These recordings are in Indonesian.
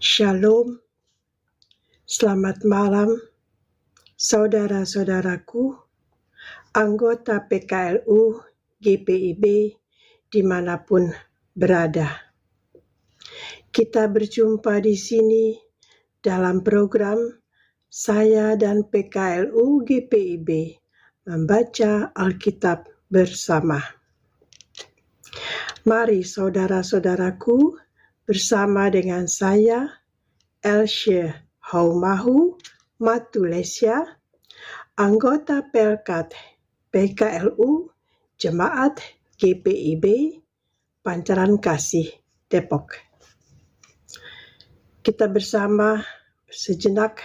Shalom, selamat malam saudara-saudaraku, anggota PKLU GPIB dimanapun berada. Kita berjumpa di sini dalam program saya dan PKLU GPIB membaca Alkitab bersama. Mari saudara-saudaraku, bersama dengan saya, Elsie Haumahu Matulesia, anggota Pelkat PKLU Jemaat GPIB Pancaran Kasih Depok. Kita bersama sejenak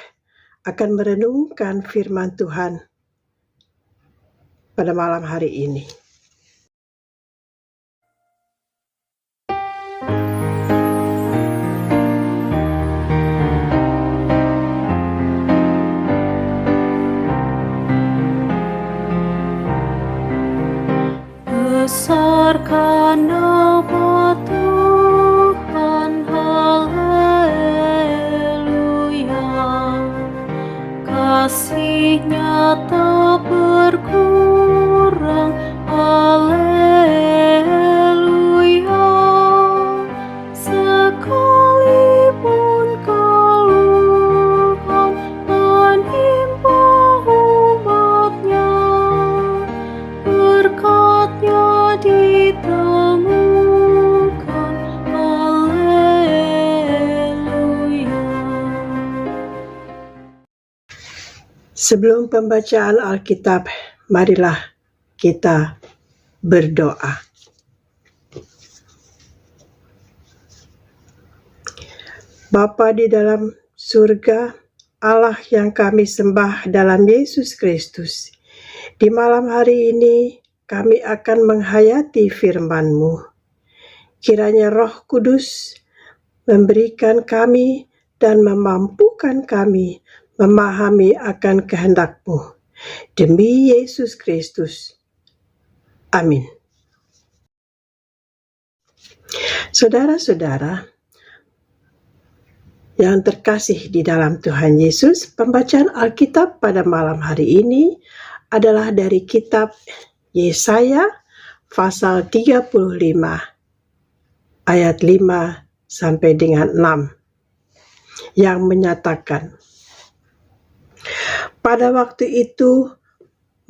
akan merenungkan firman Tuhan pada malam hari ini. Besarkan nama Tuhan, haleluya. Kasih-Nya tak berkurang, haleluya. Sekalipun keluhan menimpa umat-Nya, berkat-Nya ditemukan, haleluya. Sebelum pembacaan Alkitab, marilah kita berdoa. Bapa di dalam surga, Allah yang kami sembah dalam Yesus Kristus, di malam hari ini kami akan menghayati firman-Mu. Kiranya Roh Kudus memberikan kami dan memampukan kami memahami akan kehendak-Mu. Demi Yesus Kristus. Amin. Saudara-saudara yang terkasih di dalam Tuhan Yesus, pembacaan Alkitab pada malam hari ini adalah dari kitab Yesaya pasal 35 ayat 5 sampai dengan 6 yang menyatakan, pada waktu itu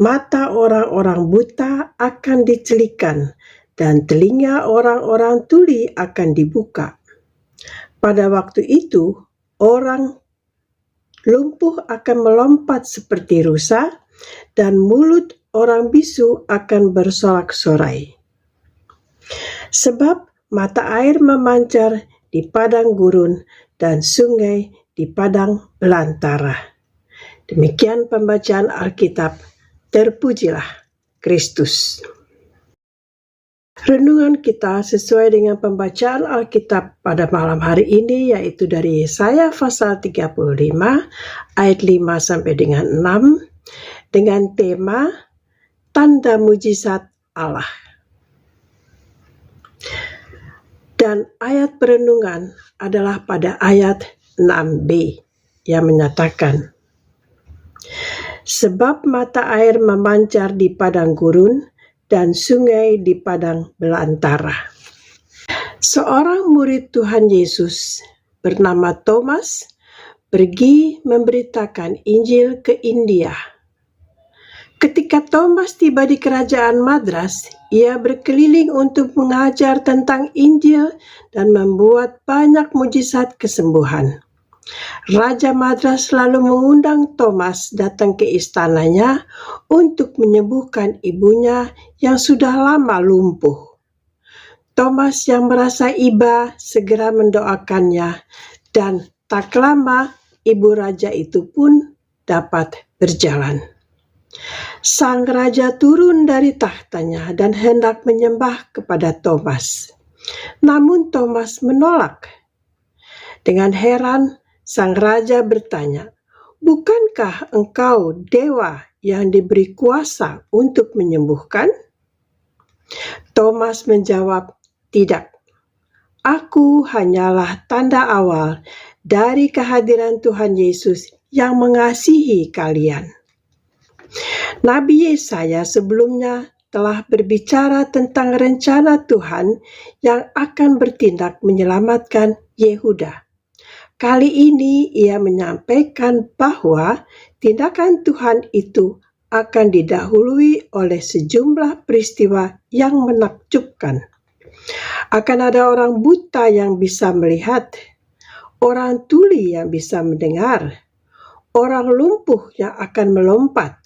mata orang-orang buta akan dicelikan dan telinga orang-orang tuli akan dibuka. Pada waktu itu orang lumpuh akan melompat seperti rusa dan mulut orang bisu akan bersorak-sorai. Sebab mata air memancar di padang gurun dan sungai di padang belantara. Demikian pembacaan Alkitab. Terpujilah Kristus. Renungan kita sesuai dengan pembacaan Alkitab pada malam hari ini, yaitu dari Yesaya pasal 35 ayat 5 sampai dengan 6 dengan tema tanda mujizat Allah. Dan ayat perenungan adalah pada ayat 6b yang menyatakan, sebab mata air memancar di padang gurun dan sungai di padang belantara. Seorang murid Tuhan Yesus bernama Thomas pergi memberitakan Injil ke India. Ketika Thomas tiba di kerajaan Madras, ia berkeliling untuk mengajar tentang Injil dan membuat banyak mujizat kesembuhan. Raja Madras lalu mengundang Thomas datang ke istananya untuk menyembuhkan ibunya yang sudah lama lumpuh. Thomas yang merasa iba segera mendoakannya, dan tak lama ibu raja itu pun dapat berjalan. Sang raja turun dari tahtanya dan hendak menyembah kepada Thomas. Namun Thomas menolak. Dengan heran, sang raja bertanya, bukankah engkau dewa yang diberi kuasa untuk menyembuhkan? Thomas menjawab, tidak. Aku hanyalah tanda awal dari kehadiran Tuhan Yesus yang mengasihi kalian. Nabi Yesaya sebelumnya telah berbicara tentang rencana Tuhan yang akan bertindak menyelamatkan Yehuda. Kali ini ia menyampaikan bahwa tindakan Tuhan itu akan didahului oleh sejumlah peristiwa yang menakjubkan. Akan ada orang buta yang bisa melihat, orang tuli yang bisa mendengar, orang lumpuh yang akan melompat,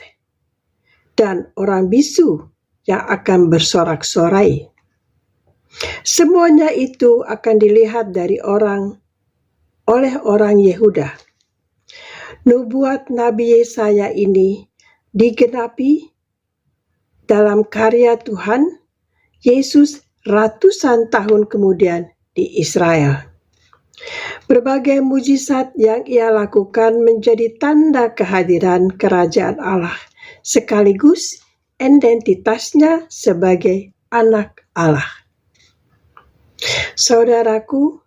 dan orang bisu yang akan bersorak-sorai. Semuanya itu akan dilihat oleh orang Yehuda. Nubuat Nabi Yesaya ini digenapi dalam karya Tuhan Yesus ratusan tahun kemudian di Israel. Berbagai mujizat yang ia lakukan menjadi tanda kehadiran kerajaan Allah, sekaligus identitasnya sebagai anak Allah. Saudaraku,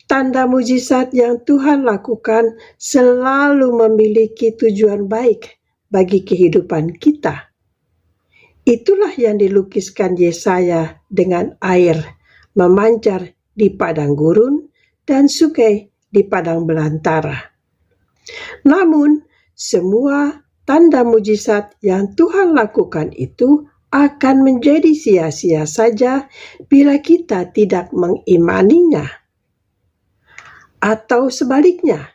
tanda mujizat yang Tuhan lakukan selalu memiliki tujuan baik bagi kehidupan kita. Itulah yang dilukiskan Yesaya dengan air memancar di padang gurun dan sungai di padang belantara. Namun, semua tanda mujizat yang Tuhan lakukan itu akan menjadi sia-sia saja bila kita tidak mengimaninya. Atau sebaliknya,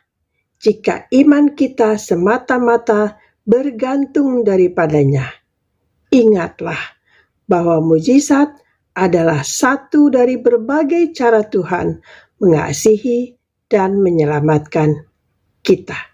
jika iman kita semata-mata bergantung daripadanya. Ingatlah bahwa mujizat adalah satu dari berbagai cara Tuhan mengasihi dan menyelamatkan kita.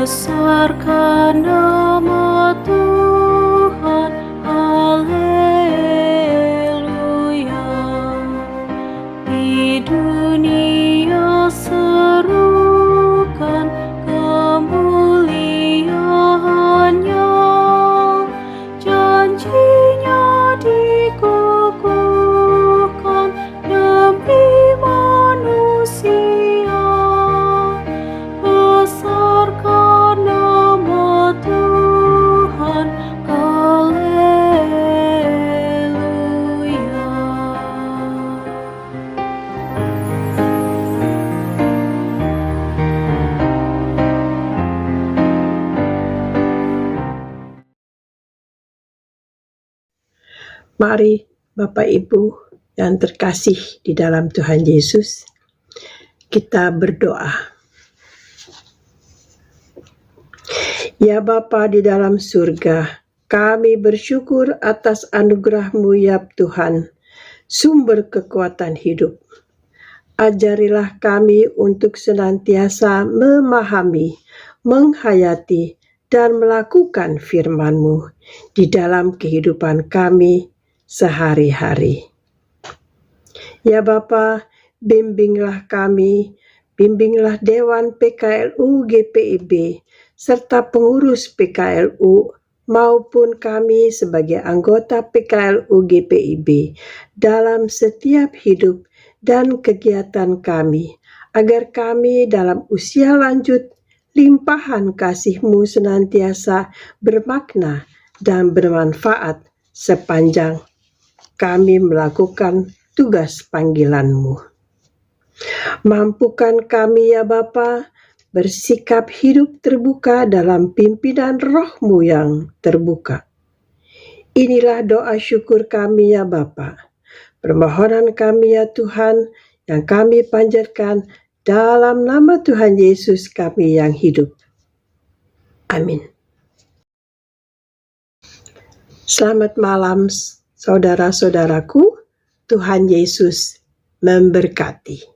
Besarkan nama Tuhan, haleluya. Di dunia serukan kemuliaannya, janjinya dikukuhkan demi manusia. Besarkan nama Tuhan, haleluya. Mari Bapak Ibu yang terkasih di dalam Tuhan Yesus, kita berdoa. Ya Bapa di dalam surga, kami bersyukur atas anugerah-Mu ya Tuhan, sumber kekuatan hidup. Ajarilah kami untuk senantiasa memahami, menghayati, dan melakukan firman-Mu di dalam kehidupan kami sehari-hari. Ya Bapa, bimbinglah kami, bimbinglah Dewan PKLU GPIB, serta pengurus PKLU maupun kami sebagai anggota PKLU GPIB dalam setiap hidup dan kegiatan kami, agar kami dalam usia lanjut limpahan kasih-Mu senantiasa bermakna dan bermanfaat sepanjang kami melakukan tugas panggilan-Mu. Mampukan kami ya Bapa bersikap hidup terbuka dalam pimpinan Roh-Mu yang terbuka. Inilah doa syukur kami ya Bapa. Permohonan kami ya Tuhan yang kami panjatkan dalam nama Tuhan Yesus kami yang hidup. Amin. Selamat malam saudara-saudaraku, Tuhan Yesus memberkati.